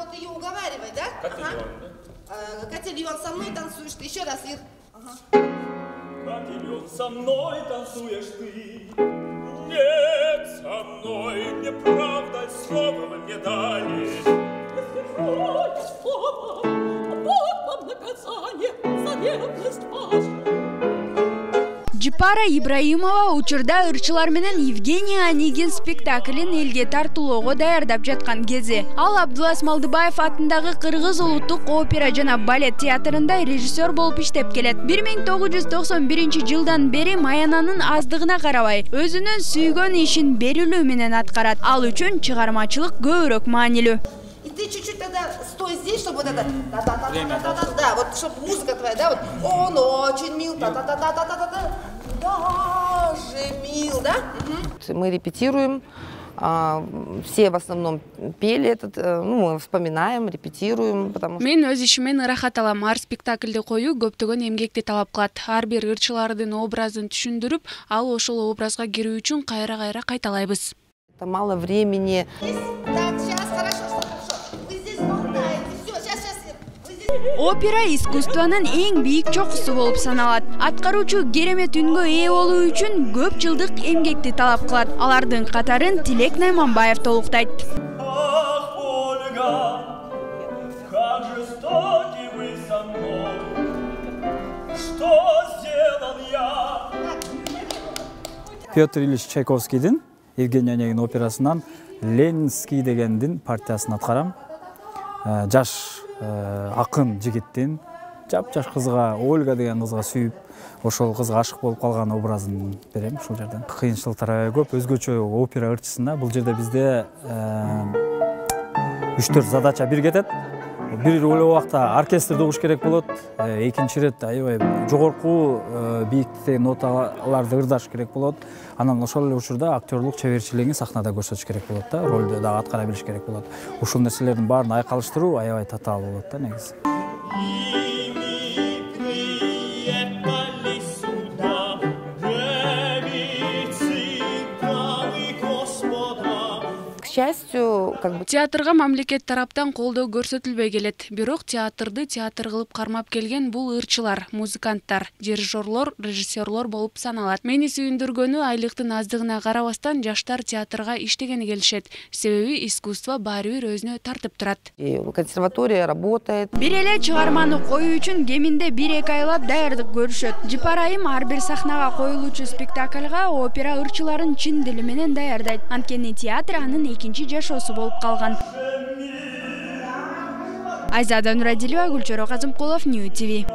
вот ее уговаривай, да? Котельон, со мной танцуешь ты. Еще раз, Ир. Котельон, со мной танцуешь ты. Нет, со мной неправда, слово вы мне дали. Слово, вот вам наказание за ревность вашу. Джипара Ибраимова учурда ырчылар менен Евгений Онегин спектаклин элге тартуулоого даярдап жаткан кези. Ал Абдулас Малдыбаев атындагы Кыргыз улуттук опера жана балет театрында режиссер болуп иштеп келет. 1991 жылдан бери маянанын аздыгына карабай, өзүнүн сүйгөн ишин берилүү менен аткарат. Ал үчүн чыгармачылык көбүрөөк маанилүү. И ты чуть-чуть тогда стой здесь, чтобы вот это, да, вот чтобы музыка твоя, да, вот, он очень мил, даже мил, да? Мы репетируем, все в основном пели этот, ну, мы вспоминаем, репетируем, потому что... Мен өз ишимен ырахат алам. Ар спектакльди коюу көптөгөн эмгекти талап кылат. Ар бир ырчылардын образын түшүндүрүп, ал ошол образга кирүү үчүн кайра кайталайбыз. Это мало времени. Так, сейчас, хорошо. Опера искусствонун эң бийик чокусу болуп саналат. Аткаруучу керемет үнгө ээ болуу үчүн көп жылдык эмгекти талап кылат. Алардын катарын Тилек Найманбаев толуктайт. Ах, Ольга, как жестоки вы со мной. Что сделал я? Петр Ильич Чайковскийдин Евгений Онегин операсынан Ленинский дегендин партиясын аткарам. Жаш акын жигиттин жап-жаш кызга, Ольга деген кызга сүйүп, ошол кызга ашык болуп калган образын берем ушул жерден. Кыйынчылыктар көп, өзгөчө опера ырчысында. Бул жерде бизде 3-4 задача бир кетет. Бир убакта оркестрди угуш керек болот, экинчи ирет аябай жогорку бийиктиктеги ноталарды ырдаш керек болот. Анан ошол эле учурда актерлук чеберчилигин сахнада көрсөтүш керек болот да, ролду дагы аткара билиш керек болот. Ушул нерселердин баарын айкалыштыруу аябай татаал болот да негизи. К счастью, театрга мамлекет тараптан колдоо көрсөтүлбөй келет. Бирок театрды театр кылып кармап келген бул ырчылар, музыканттар, дирижерлор, режиссерлор болуп саналат. Мени сүйүндүргөнү айлыктын аздыгына карабастан жаштар театрга иштегени келишет. Себеби искусство баары бир өзүнө тартып турат. Консерватория работает. Бир эле чыгарманы коюу үчүн кеминде 1-2 айлап даярдык көрүшөт. Джипарайым ар бир сахнага коюлуучу спектакльга опера ырчыларын чын дили менен даярдайт. Анткени театр анын экинчи жашоосу болуп калган. Айзада Нурадилова, Гүлчөрө Казымкулов, Нью ТВ.